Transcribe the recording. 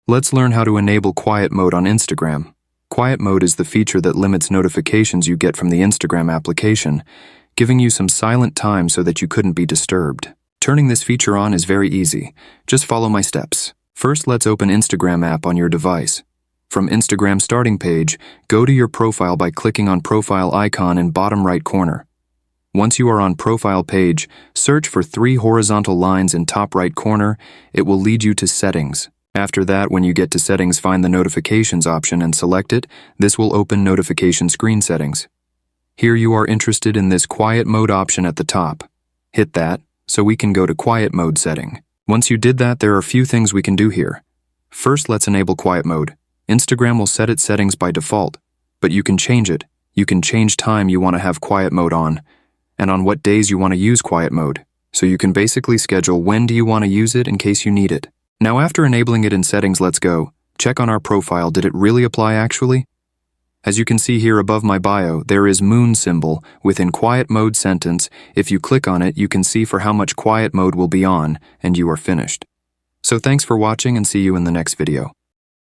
Let's learn how to enable quiet mode on Instagram. Quiet mode is the feature that limits notifications you get from the Instagram application, giving you some silent time so that you couldn't be disturbed. Turning this feature on is very easy. Just follow my steps. First, let's open Instagram app on your device. From Instagram starting page, go to your profile by clicking on profile icon in bottom right corner. Once you are on profile page, search for 3 horizontal lines in top right corner. It will lead you to settings. After that, when you get to settings, find the notifications option and select it. This will open notification screen settings. Here you are interested in this quiet mode option at the top. Hit that, so we can go to quiet mode setting. Once you did that, there are a few things we can do here. First, let's enable quiet mode. Instagram will set its settings by default, but you can change it. You can change time you want to have quiet mode on, and on what days you want to use quiet mode. So you can basically schedule when do you want to use it in case you need it. Now after enabling it in settings, let's go. Check on our profile, did it really apply actually? As you can see here above my bio, there is moon symbol within quiet mode sentence. If you click on it, you can see for how much quiet mode will be on, and you are finished. So thanks for watching and see you in the next video.